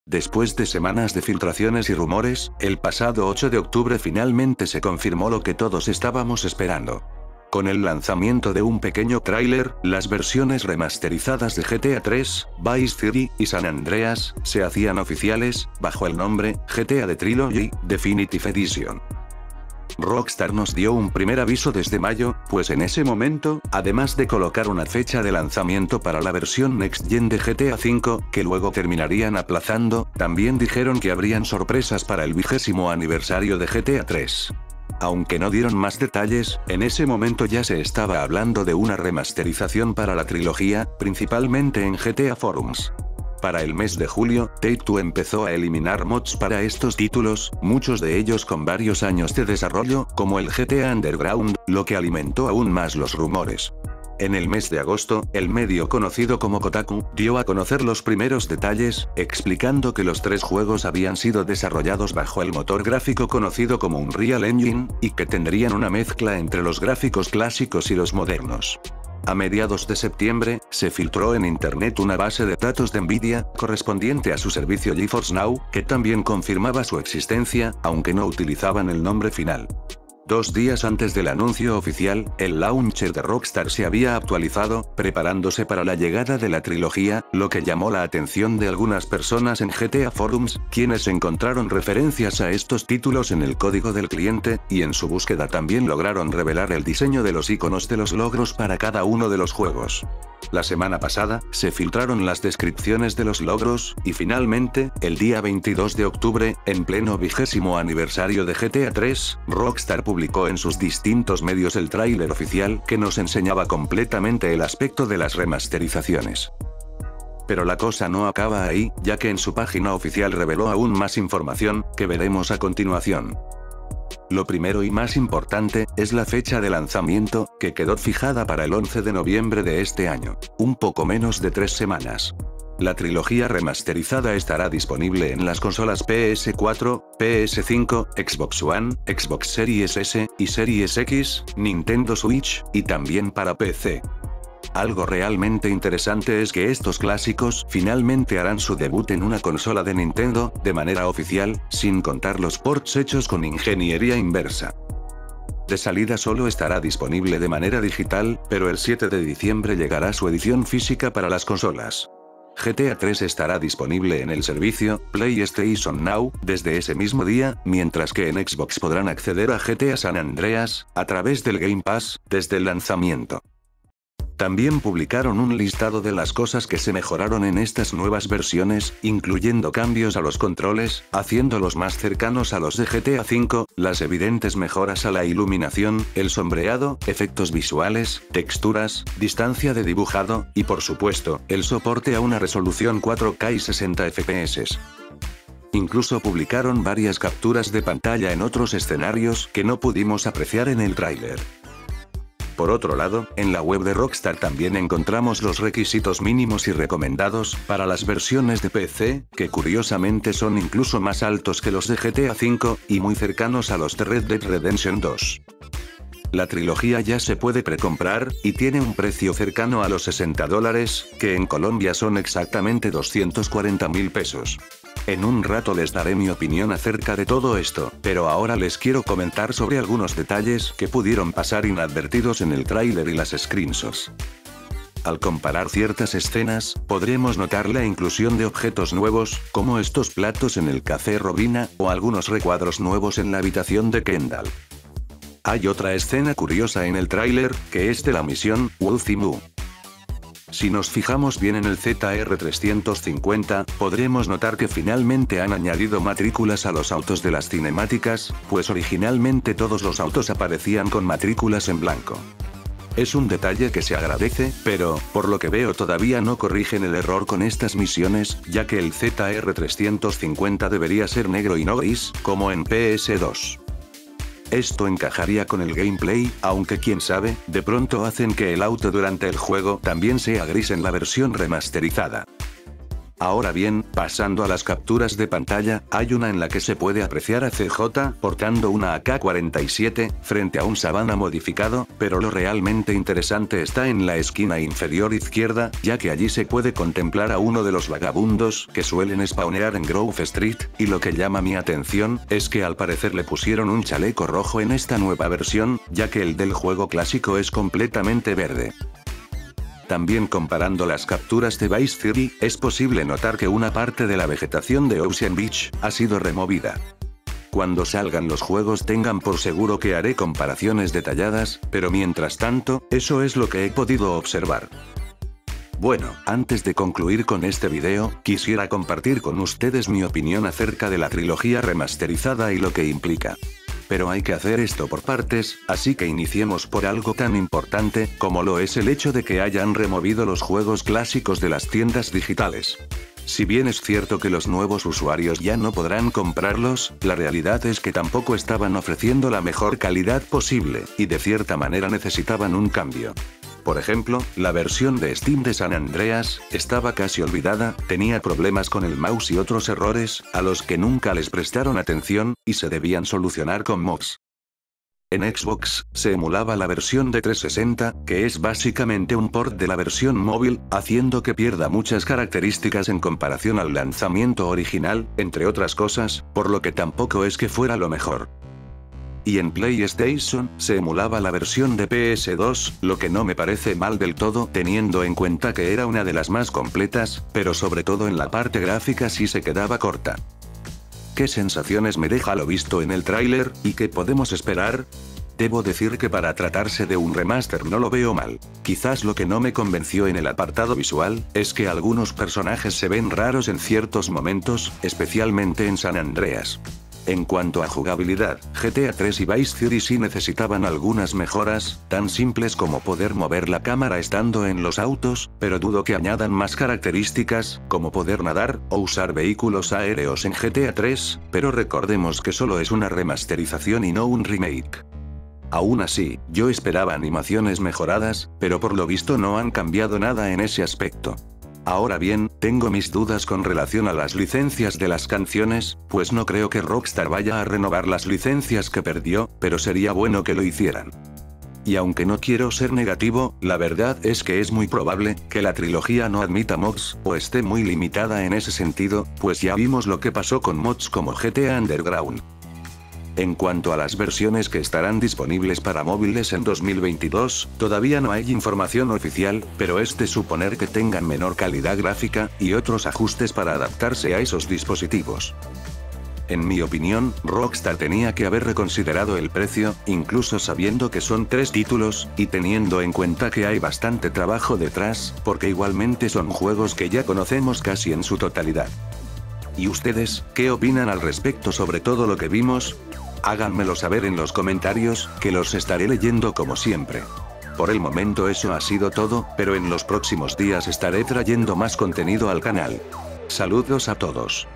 Después de semanas de filtraciones y rumores, el pasado 8 de octubre finalmente se confirmó lo que todos estábamos esperando. Con el lanzamiento de un pequeño tráiler, las versiones remasterizadas de GTA 3, Vice City y San Andreas se hacían oficiales, bajo el nombre GTA The Trilogy Definitive Edition. Rockstar nos dio un primer aviso desde mayo, pues en ese momento, además de colocar una fecha de lanzamiento para la versión Next Gen de GTA V, que luego terminarían aplazando, también dijeron que habrían sorpresas para el 20º aniversario de GTA 3. Aunque no dieron más detalles, en ese momento ya se estaba hablando de una remasterización para la trilogía, principalmente en GTA Forums. Para el mes de julio, Take-Two empezó a eliminar mods para estos títulos, muchos de ellos con varios años de desarrollo, como el GTA Underground, lo que alimentó aún más los rumores. En el mes de agosto, el medio conocido como Kotaku, dio a conocer los primeros detalles, explicando que los 3 juegos habían sido desarrollados bajo el motor gráfico conocido como Unreal Engine, y que tendrían una mezcla entre los gráficos clásicos y los modernos. A mediados de septiembre, se filtró en internet una base de datos de Nvidia, correspondiente a su servicio GeForce Now, que también confirmaba su existencia, aunque no utilizaban el nombre final. 2 días antes del anuncio oficial, el launcher de Rockstar se había actualizado, preparándose para la llegada de la trilogía, lo que llamó la atención de algunas personas en GTA Forums, quienes encontraron referencias a estos títulos en el código del cliente, y en su búsqueda también lograron revelar el diseño de los iconos de los logros para cada uno de los juegos. La semana pasada, se filtraron las descripciones de los logros, y finalmente, el día 22 de octubre, en pleno 20º aniversario de GTA 3, Rockstar publicó en sus distintos medios el tráiler oficial que nos enseñaba completamente el aspecto de las remasterizaciones. Pero la cosa no acaba ahí, ya que en su página oficial reveló aún más información, que veremos a continuación. Lo primero y más importante, es la fecha de lanzamiento, que quedó fijada para el 11 de noviembre de este año, un poco menos de 3 semanas. La trilogía remasterizada estará disponible en las consolas PS4, PS5, Xbox One, Xbox Series S y Series X, Nintendo Switch, y también para PC. Algo realmente interesante es que estos clásicos finalmente harán su debut en una consola de Nintendo, de manera oficial, sin contar los ports hechos con ingeniería inversa. De salida solo estará disponible de manera digital, pero el 7 de diciembre llegará su edición física para las consolas. GTA 3 estará disponible en el servicio PlayStation Now desde ese mismo día, mientras que en Xbox podrán acceder a GTA San Andreas a través del Game Pass desde el lanzamiento. También publicaron un listado de las cosas que se mejoraron en estas nuevas versiones, incluyendo cambios a los controles, haciéndolos más cercanos a los de GTA V, las evidentes mejoras a la iluminación, el sombreado, efectos visuales, texturas, distancia de dibujado, y por supuesto, el soporte a una resolución 4K y 60 FPS. Incluso publicaron varias capturas de pantalla en otros escenarios que no pudimos apreciar en el tráiler. Por otro lado, en la web de Rockstar también encontramos los requisitos mínimos y recomendados para las versiones de PC, que curiosamente son incluso más altos que los de GTA V, y muy cercanos a los de Red Dead Redemption 2. La trilogía ya se puede precomprar, y tiene un precio cercano a los $60, que en Colombia son exactamente 240.000 pesos. En un rato les daré mi opinión acerca de todo esto, pero ahora les quiero comentar sobre algunos detalles que pudieron pasar inadvertidos en el tráiler y las screenshots. Al comparar ciertas escenas, podremos notar la inclusión de objetos nuevos, como estos platos en el Café Robina, o algunos recuadros nuevos en la habitación de Kendall. Hay otra escena curiosa en el tráiler, que es de la misión Wolfie Moo. Si nos fijamos bien en el ZR350, podremos notar que finalmente han añadido matrículas a los autos de las cinemáticas, pues originalmente todos los autos aparecían con matrículas en blanco. Es un detalle que se agradece, pero, por lo que veo todavía no corrigen el error con estas misiones, ya que el ZR350 debería ser negro y no gris, como en PS2. Esto encajaría con el gameplay, aunque quién sabe, de pronto hacen que el auto durante el juego también sea gris en la versión remasterizada. Ahora bien, pasando a las capturas de pantalla, hay una en la que se puede apreciar a CJ portando una AK-47 frente a un Savannah modificado, pero lo realmente interesante está en la esquina inferior izquierda, ya que allí se puede contemplar a uno de los vagabundos que suelen spawnear en Grove Street, y lo que llama mi atención es que al parecer le pusieron un chaleco rojo en esta nueva versión, ya que el del juego clásico es completamente verde. También comparando las capturas de Vice City, es posible notar que una parte de la vegetación de Ocean Beach ha sido removida. Cuando salgan los juegos tengan por seguro que haré comparaciones detalladas, pero mientras tanto, eso es lo que he podido observar. Bueno, antes de concluir con este video, quisiera compartir con ustedes mi opinión acerca de la trilogía remasterizada y lo que implica. Pero hay que hacer esto por partes, así que iniciemos por algo tan importante, como lo es el hecho de que hayan removido los juegos clásicos de las tiendas digitales. Si bien es cierto que los nuevos usuarios ya no podrán comprarlos, la realidad es que tampoco estaban ofreciendo la mejor calidad posible, y de cierta manera necesitaban un cambio. Por ejemplo, la versión de Steam de San Andreas estaba casi olvidada, tenía problemas con el mouse y otros errores, a los que nunca les prestaron atención, y se debían solucionar con mods. En Xbox, se emulaba la versión de 360, que es básicamente un port de la versión móvil, haciendo que pierda muchas características en comparación al lanzamiento original, entre otras cosas, por lo que tampoco es que fuera lo mejor. Y en PlayStation, se emulaba la versión de PS2, lo que no me parece mal del todo teniendo en cuenta que era una de las más completas, pero sobre todo en la parte gráfica sí se quedaba corta. ¿Qué sensaciones me deja lo visto en el tráiler, y qué podemos esperar? Debo decir que para tratarse de un remaster no lo veo mal. Quizás lo que no me convenció en el apartado visual, es que algunos personajes se ven raros en ciertos momentos, especialmente en San Andreas. En cuanto a jugabilidad, GTA 3 y Vice City sí necesitaban algunas mejoras, tan simples como poder mover la cámara estando en los autos, pero dudo que añadan más características, como poder nadar, o usar vehículos aéreos en GTA 3, pero recordemos que solo es una remasterización y no un remake. Aún así, yo esperaba animaciones mejoradas, pero por lo visto no han cambiado nada en ese aspecto. Ahora bien, tengo mis dudas con relación a las licencias de las canciones, pues no creo que Rockstar vaya a renovar las licencias que perdió, pero sería bueno que lo hicieran. Y aunque no quiero ser negativo, la verdad es que es muy probable que la trilogía no admita mods, o esté muy limitada en ese sentido, pues ya vimos lo que pasó con mods como GTA Underground. En cuanto a las versiones que estarán disponibles para móviles en 2022, todavía no hay información oficial, pero es de suponer que tengan menor calidad gráfica, y otros ajustes para adaptarse a esos dispositivos. En mi opinión, Rockstar tenía que haber reconsiderado el precio, incluso sabiendo que son 3 títulos, y teniendo en cuenta que hay bastante trabajo detrás, porque igualmente son juegos que ya conocemos casi en su totalidad. ¿Y ustedes, qué opinan al respecto sobre todo lo que vimos? Háganmelo saber en los comentarios, que los estaré leyendo como siempre. Por el momento eso ha sido todo, pero en los próximos días estaré trayendo más contenido al canal. Saludos a todos.